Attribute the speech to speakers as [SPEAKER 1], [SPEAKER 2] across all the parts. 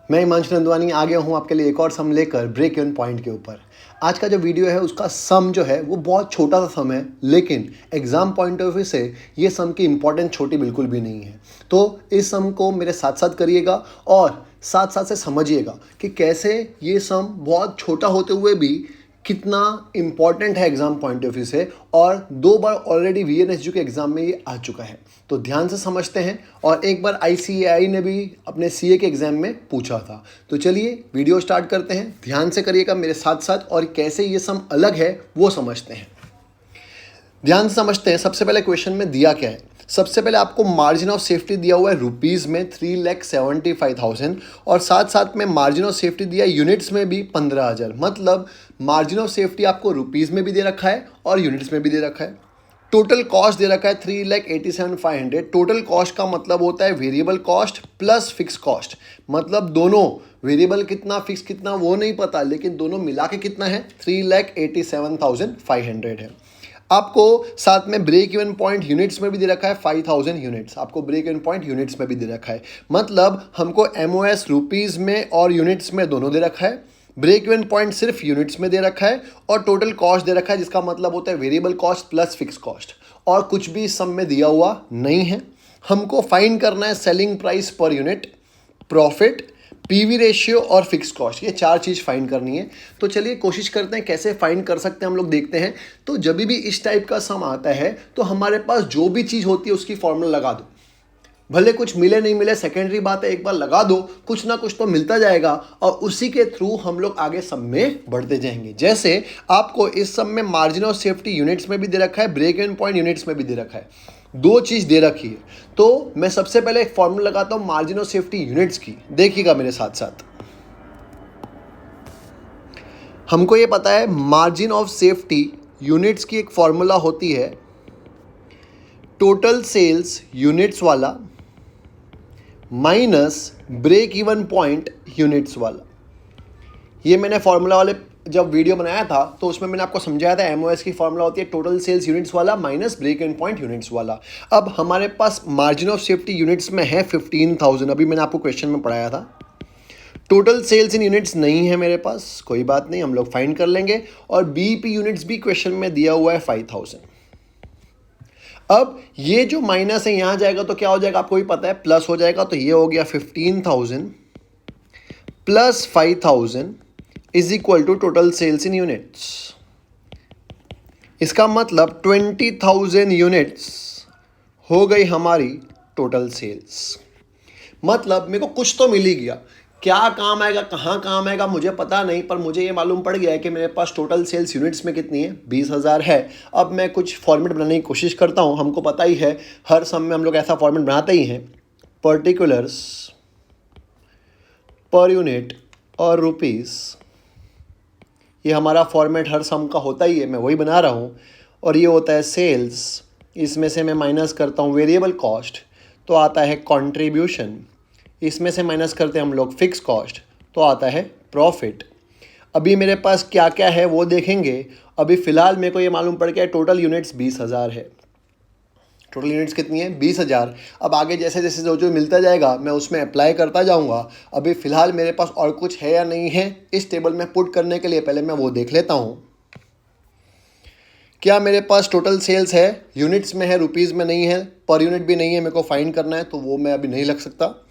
[SPEAKER 1] मैं हिमांशु नंदवानी आ गया हूँ आपके लिए एक और सम लेकर ब्रेक इवन पॉइंट के ऊपर। आज का जो वीडियो है उसका सम जो है वो बहुत छोटा सा सम है, लेकिन एग्जाम पॉइंट ऑफ व्यू से ये सम की इंपॉर्टेंस छोटी बिल्कुल भी नहीं है। तो इस सम को मेरे साथ साथ करिएगा और साथ साथ से समझिएगा कि कैसे ये सम बहुत छोटा होते हुए भी कितना इंपॉर्टेंट है एग्जाम पॉइंट ऑफ व्यू से, और 2 बार ऑलरेडी वीएनएसयू के एग्जाम में ये आ चुका है। तो ध्यान से समझते हैं, और एक बार आईसीएआई ने भी अपने सीए के एग्जाम में पूछा था। तो चलिए वीडियो स्टार्ट करते हैं, ध्यान से करिएगा मेरे साथ साथ, और कैसे ये सम अलग है वो समझते हैं। ध्यान से समझते हैं। सबसे पहले क्वेश्चन में दिया क्या है। सबसे पहले आपको मार्जिन ऑफ सेफ्टी दिया हुआ है रुपीज़ में 3,75,000, और साथ साथ में मार्जिन ऑफ सेफ्टी दिया है यूनिट्स में भी 15,000। मतलब मार्जिन ऑफ सेफ्टी आपको रुपीज़ में भी दे रखा है और यूनिट्स में भी दे रखा है। टोटल कॉस्ट दे रखा है 3,87,500। टोटल कॉस्ट का मतलब होता है variable cost plus fix cost. मतलब दोनों, वेरिएबल कितना फिक्स कितना वो नहीं पता, लेकिन दोनों मिला के कितना है 3,87,500 है। आपको साथ में ब्रेक इवन पॉइंट यूनिट्स में भी दे रखा है 5,000 यूनिट्स। आपको ब्रेक इवन पॉइंट यूनिट्स में भी दे रखा है। मतलब हमको एमओएस रुपीज़ में और यूनिट्स में दोनों दे रखा है। ब्रेक इवन पॉइंट सिर्फ यूनिट्स में दे रखा है, और टोटल कॉस्ट दे रखा है, जिसका मतलब होता है variable cost plus fix cost. और कुछ भी इस सम में दिया हुआ नहीं है। हमको फाइंड करना है selling price per unit, profit, PV ratio और फिक्स कॉस्ट। ये 4 चीज़ फाइंड करनी है। तो चलिए कोशिश करते हैं कैसे फाइंड कर सकते हैं, हम लोग देखते हैं। तो जब भी इस टाइप का सम आता है तो हमारे पास जो भी चीज़ होती है उसकी फॉर्मूला लगा दो। भले कुछ मिले नहीं मिले सेकेंडरी बात है, एक बार लगा दो, कुछ ना कुछ तो मिलता जाएगा, और उसी के थ्रू हम लोग आगे सम में बढ़ते जाएंगे। जैसे आपको इस सम में मार्जिन ऑफ सेफ्टी यूनिट्स में भी दे रखा है, ब्रेक इवन पॉइंट यूनिट्स में भी दे रखा है, 2 चीज़ दे रखी है। तो मैं सबसे पहले एक फॉर्मूला लगाता हूं मार्जिन ऑफ सेफ्टी यूनिट्स की। देखिएगा मेरे साथ साथ। हमको ये पता है मार्जिन ऑफ सेफ्टी यूनिट्स की एक फॉर्मूला होती है टोटल सेल्स यूनिट्स वाला minus break even point units वाला। ये मैंने फॉर्मूला वाले जब वीडियो बनाया था तो उसमें मैंने आपको समझाया था एमओएस की फॉर्मूला होती है टोटल सेल्स यूनिट्स वाला minus break even point units वाला। अब हमारे पास मार्जिन ऑफ सेफ्टी यूनिट्स में है 15,000। अभी मैंने आपको क्वेश्चन में पढ़ाया था। टोटल सेल्स इन यूनिट्स नहीं है मेरे पास, कोई बात नहीं, हम लोग फाइंड कर लेंगे। और बीईपी यूनिट्स भी क्वेश्चन में दिया हुआ है 5,000। अब ये जो माइनस है यहां जाएगा तो क्या हो जाएगा आपको भी पता है, प्लस हो जाएगा। तो ये हो गया 15,000 plus 5,000 is equal to total sales in units. इसका मतलब 20,000 यूनिट्स हो गई हमारी टोटल सेल्स। मतलब मेरे को कुछ तो मिल ही गया। क्या काम आएगा, कहाँ काम आएगा मुझे पता नहीं, पर मुझे ये मालूम पड़ गया है कि मेरे पास टोटल सेल्स यूनिट्स में कितनी है, 20,000 है। अब मैं कुछ फॉर्मेट बनाने की कोशिश करता हूँ। हमको पता ही है हर सम में हम लोग ऐसा फॉर्मेट बनाते ही हैं, पर्टिकुलर्स पर यूनिट और रुपीस। ये हमारा फॉर्मेट हर सम का होता ही है, मैं वही बना रहा हूँ। और ये होता है सेल्स, इसमें से मैं माइनस करता हूँ वेरिएबल कॉस्ट तो आता है कंट्रीब्यूशन, इसमें से माइनस करते हैं हम लोग फिक्स कॉस्ट तो आता है प्रॉफिट। अभी मेरे पास क्या क्या है वो देखेंगे। अभी फ़िलहाल मेरे को ये मालूम पड़ गया टोटल यूनिट्स 20,000 है। टोटल यूनिट्स कितनी है 20,000। अब आगे जैसे जैसे जो मिलता जाएगा मैं उसमें अप्लाई करता जाऊंगा। अभी फ़िलहाल मेरे पास और कुछ है या नहीं है इस टेबल में पुट करने के लिए पहले मैं वो देख लेता हूँ। क्या मेरे पास टोटल सेल्स है, यूनिट्स में है, रुपीज़ में नहीं है, पर यूनिट भी नहीं है, मेरे को फाइंड करना है तो वो मैं अभी नहीं लग सकता।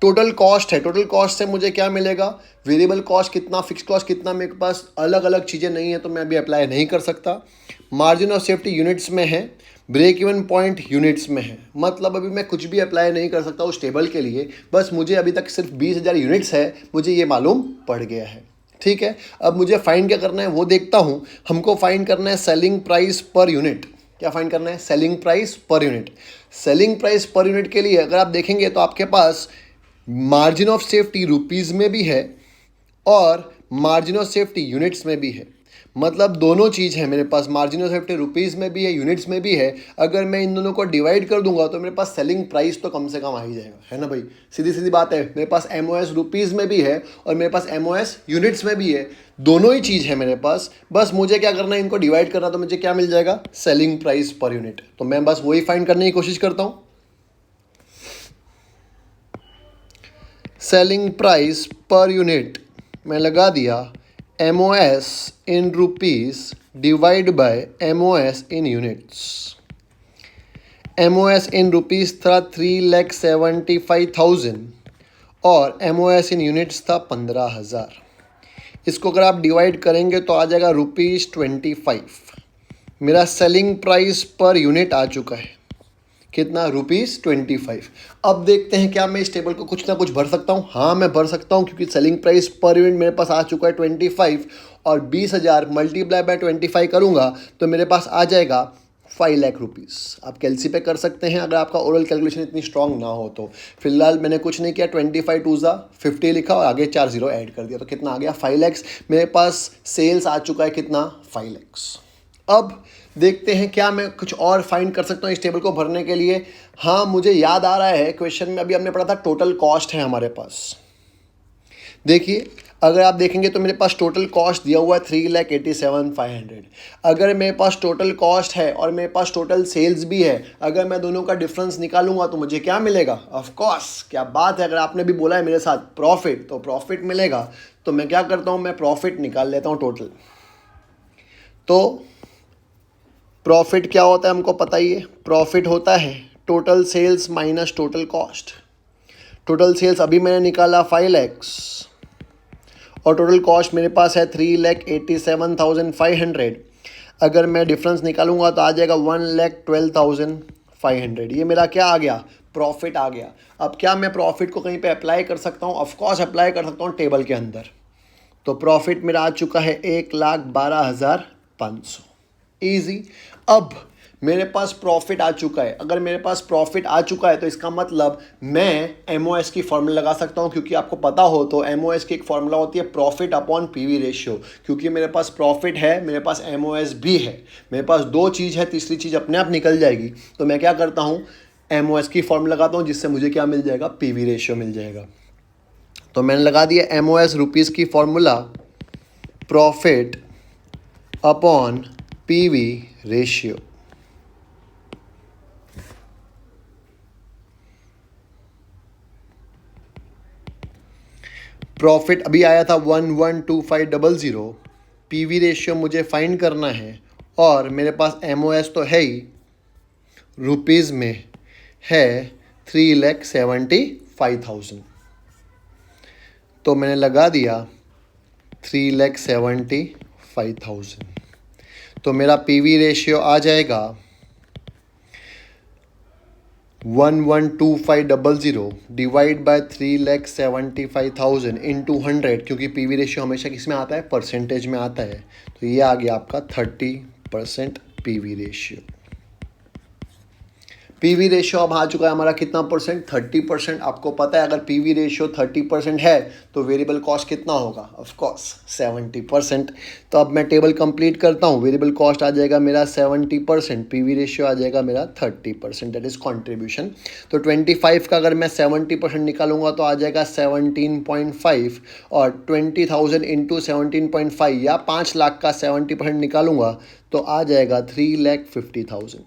[SPEAKER 1] टोटल कॉस्ट है, टोटल कॉस्ट से मुझे क्या मिलेगा, वेरिएबल कॉस्ट कितना, फिक्स कॉस्ट कितना, मेरे पास अलग अलग चीज़ें नहीं है तो मैं अभी अप्लाई नहीं कर सकता। मार्जिन ऑफ सेफ्टी यूनिट्स में है, ब्रेक इवन पॉइंट यूनिट्स में है। मतलब अभी मैं कुछ भी अप्लाई नहीं कर सकता उस टेबल के लिए। बस मुझे अभी तक सिर्फ 20,000 यूनिट्स है, मुझे ये मालूम पड़ गया है। ठीक है, अब मुझे फाइंड क्या करना है वो देखता हूँ। हमको फाइंड करना है सेलिंग प्राइस पर यूनिट। क्या फाइंड करना है, selling price per unit. Selling price per unit के लिए अगर आप देखेंगे तो आपके पास मार्जिन ऑफ सेफ्टी रुपीज़ में भी है और मार्जिन ऑफ सेफ्टी यूनिट्स में भी है। मतलब दोनों चीज़ है मेरे पास, मार्जिन ऑफ सेफ्टी रुपीज़ में भी है, यूनिट्स में भी है। अगर मैं इन दोनों को डिवाइड कर दूंगा तो मेरे पास सेलिंग प्राइस तो कम से कम आ ही जाएगा, है ना भाई। सीधी सीधी बात है, मेरे पास एमओएस रुपीज़ में भी है और मेरे पास एमओएस यूनिट्स में भी है। दोनों ही चीज़ है मेरे पास। बस मुझे क्या करना है, इनको डिवाइड करना, तो मुझे क्या मिल जाएगा, सेलिंग प्राइस पर यूनिट। तो मैं बस वही फाइंड करने की कोशिश करता हूँ। सेलिंग प्राइस पर यूनिट मैं लगा दिया MOS in rupees divide by MOS in units. MOS in rupees था 3,75,000 और MOS इन यूनिट्स था 15,000। इसको अगर आप डिवाइड करेंगे तो आ जाएगा ₹25। मेरा सेलिंग प्राइस पर यूनिट आ चुका है कितना? ₹25। अब देखते हैं क्या मैं इस टेबल को कुछ ना कुछ भर सकता हूँ। हाँ मैं भर सकता हूँ क्योंकि सेलिंग प्राइस पर यूनिट मेरे पास आ चुका है 25 और 20,000 मल्टीप्लाई बाय 25 करूँगा तो मेरे पास आ जाएगा 5 लाख रुपीज़। आप कैलसी पे कर सकते हैं अगर आपका ओरल कैलकुलेशन इतनी स्ट्रांग ना हो तो। फिलहाल मैंने कुछ नहीं किया, 25 2 50 लिखा और आगे 4 0 ऐड कर दिया तो कितना आ गया? 5 लैक्स। मेरे पास सेल्स आ चुका है कितना? 5 लैक्स। अब देखते हैं क्या मैं कुछ और फाइंड कर सकता हूँ इस टेबल को भरने के लिए। हाँ मुझे याद आ रहा है क्वेश्चन में अभी हमने पढ़ा था टोटल कॉस्ट है हमारे पास। देखिए अगर आप देखेंगे तो मेरे पास टोटल कॉस्ट दिया हुआ है 3,87,500। अगर मेरे पास टोटल कॉस्ट है और मेरे पास टोटल सेल्स भी है, अगर मैं दोनों का डिफरेंस निकालूंगा तो मुझे क्या मिलेगा? ऑफ कोर्स, क्या बात है, अगर आपने भी बोला है मेरे साथ प्रॉफिट तो प्रॉफिट मिलेगा। तो मैं क्या करता हूँ, मैं प्रॉफिट निकाल लेता हूँ टोटल। तो प्रॉफिट क्या होता है हमको पता ही है, प्रॉफिट होता है total sales minus total cost. Total sales अभी मैंने निकाला 5 लैक्स और टोटल कॉस्ट मेरे पास है 3,87,500। अगर मैं डिफरेंस निकालूंगा तो आ जाएगा 1,12,500। ये मेरा क्या आ गया? प्रॉफिट आ गया। अब क्या मैं प्रॉफिट को कहीं पे अप्लाई कर सकता हूँ? ऑफकोर्स अप्लाई कर सकता हूँ टेबल के अंदर। तो प्रॉफिट मेरा आ चुका है 1,12,500। ईजी। अब मेरे पास प्रॉफिट आ चुका है। अगर मेरे पास प्रॉफिट आ चुका है तो इसका मतलब मैं MOS की फॉर्मूला लगा सकता हूँ, क्योंकि आपको पता हो तो MOS की एक फॉर्मूला होती है प्रॉफिट अपॉन PV रेशियो। क्योंकि मेरे पास प्रॉफिट है, मेरे पास MOS भी है, मेरे पास दो चीज़ है, तीसरी चीज़ अपने आप निकल जाएगी। तो मैं क्या करता हूँ, MOS की फॉर्मूला लगाता हूँ जिससे मुझे क्या मिल जाएगा? PV रेशियो मिल जाएगा। तो मैंने लगा दिया MOS रुपीज़ की formula profit upon PV ratio. Profit अभी आया था 112500। PV रेशियो मुझे फाइंड करना है और मेरे पास MOS तो है ही, रुपीज़ में है 3,75,000। तो मैंने लगा दिया 3,75,000। तो मेरा PV रेशियो आ जाएगा 112500 डिवाइड बाय 3,75,000 इंटू 100, क्योंकि PV रेशियो हमेशा किस में आता है? परसेंटेज में आता है। तो ये आ गया आपका 30% PV रेशियो। PV रेशियो अब आ चुका है हमारा कितना परसेंट? 30%। आपको पता है अगर PV रेशियो 30% है तो वेरिएबल कॉस्ट कितना होगा? Of course 70%। तो अब मैं टेबल कंप्लीट करता हूँ। वेरिएबल कॉस्ट आ जाएगा मेरा 70%, PV रेशियो आ जाएगा मेरा 30%, दैट इज कंट्रीब्यूशन। तो 25 का अगर मैं 70% निकालूंगा तो आ जाएगा 17.5 और 20,000 इंटू 17.5 या 5 लाख का 70% निकालूंगा तो आ जाएगा 3,50,000।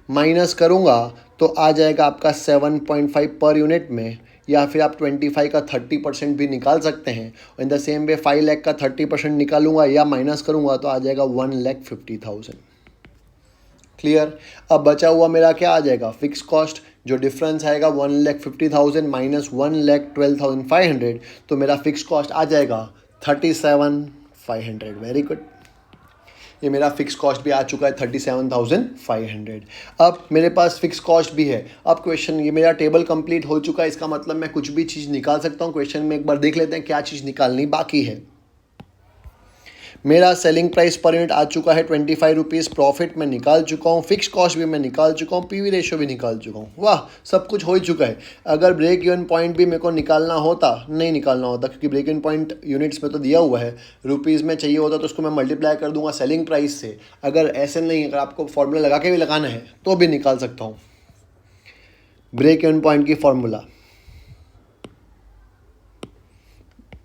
[SPEAKER 1] माइनस करूँगा तो आ जाएगा आपका 7.5 पर यूनिट में, या फिर आप 25 का 30% भी निकाल सकते हैं। In the same way 5 lakh का 30% निकालूंगा या माइनस करूँगा तो आ जाएगा 1,50,000। क्लियर। अब बचा हुआ मेरा क्या आ जाएगा? Fix cost. जो डिफरेंस आएगा 1,50,000 माइनस 1,12,500, तो मेरा फिक्स कॉस्ट आ जाएगा 37,500। Very good. ये मेरा फिक्स कॉस्ट भी आ चुका है 37,500। अब मेरे पास फिक्स कॉस्ट भी है। अब क्वेश्चन, ये मेरा टेबल कंप्लीट हो चुका है, इसका मतलब मैं कुछ भी चीज़ निकाल सकता हूँ। क्वेश्चन में एक बार देख लेते हैं क्या चीज़ निकालनी बाकी है। मेरा सेलिंग प्राइस पर यूनिट आ चुका है 25 रुपीज़। प्रॉफिट मैं निकाल चुका हूँ, फिक्स कॉस्ट भी मैं निकाल चुका हूँ, PV रेशियो भी निकाल चुका हूँ। वाह, सब कुछ हो ही चुका है। अगर ब्रेक इवन पॉइंट भी मेरे को निकालना होता, नहीं निकालना होता क्योंकि ब्रेक इवन पॉइंट यूनिट्स में तो दिया हुआ है, रुपीज़ में चाहिए होता तो उसको मैं मल्टीप्लाई कर दूंगा सेलिंग प्राइस से। अगर ऐसे नहीं, अगर आपको फॉर्मूला लगा के भी लगाना है तो भी निकाल सकता हूँ। ब्रेक इवन पॉइंट की फॉर्मूला,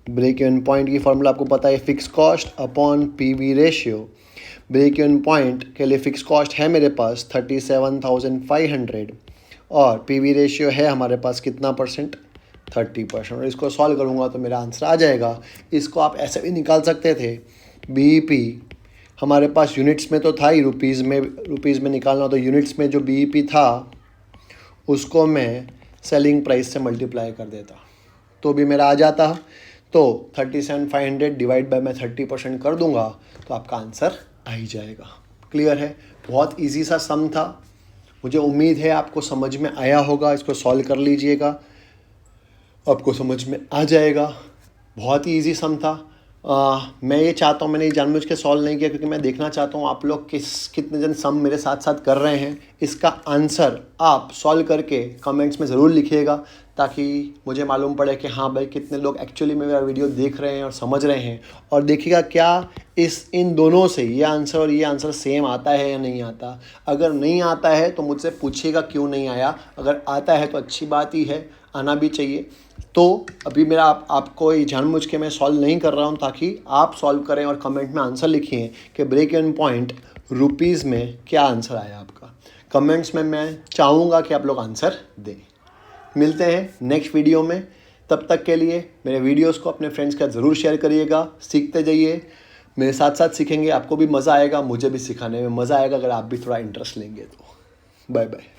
[SPEAKER 1] ब्रेक इवन पॉइंट की फॉर्मूला आपको पता है, fix cost upon PV ratio. Break even point के लिए फिक्स कॉस्ट है मेरे पास 37,500 और PV रेशियो है हमारे पास कितना परसेंट? 30% और इसको सॉल्व करूँगा तो मेरा आंसर आ जाएगा। इसको आप ऐसे भी निकाल सकते थे, बीईपी हमारे पास यूनिट्स में तो था ही, रुपीज़ में निकालना, तो यूनिट्स में जो बीईपी था उसको मैं सेलिंग प्राइस से मल्टीप्लाई कर देता तो भी मेरा आ जाता। तो 37,500 डिवाइड बाय मैं 30% कर दूंगा तो आपका आंसर आ ही जाएगा। क्लियर है? बहुत इजी सा सम था। मुझे उम्मीद है आपको समझ में आया होगा। इसको सॉल्व कर लीजिएगा, आपको समझ में आ जाएगा। बहुत ही इजी सम था। मैं ये चाहता हूँ, मैंने ये जानबूझ के सॉल्व नहीं किया क्योंकि मैं देखना चाहता हूँ आप लोग कितने जन सम मेरे साथ साथ कर रहे हैं। इसका आंसर आप सॉल्व करके कमेंट्स में ज़रूर लिखिएगा ताकि मुझे मालूम पड़े कि हाँ भाई कितने लोग एक्चुअली में मेरा वीडियो देख रहे हैं और समझ रहे हैं। और देखिएगा क्या इन दोनों से ये आंसर और ये आंसर सेम आता है या नहीं आता। अगर नहीं आता है तो मुझसे पूछिएगा क्यों नहीं आया। अगर आता है तो अच्छी बात ही है, आना भी चाहिए। तो अभी मेरा आपको ये जानबूझ के मैं सॉल्व नहीं कर रहा हूँ ताकि आप सॉल्व करें और कमेंट में आंसर लिखिए कि ब्रेक इवन पॉइंट रुपीज़ में क्या आंसर आया आपका। कमेंट्स में मैं चाहूँगा कि आप लोग आंसर दें। मिलते हैं नेक्स्ट वीडियो में। तब तक के लिए मेरे वीडियोस को अपने फ्रेंड्स के साथ ज़रूर शेयर करिएगा। सीखते जाइए, मेरे साथ साथ सीखेंगे, आपको भी मज़ा आएगा, मुझे भी सिखाने में मज़ा आएगा अगर आप भी थोड़ा इंटरेस्ट लेंगे तो। Bye bye.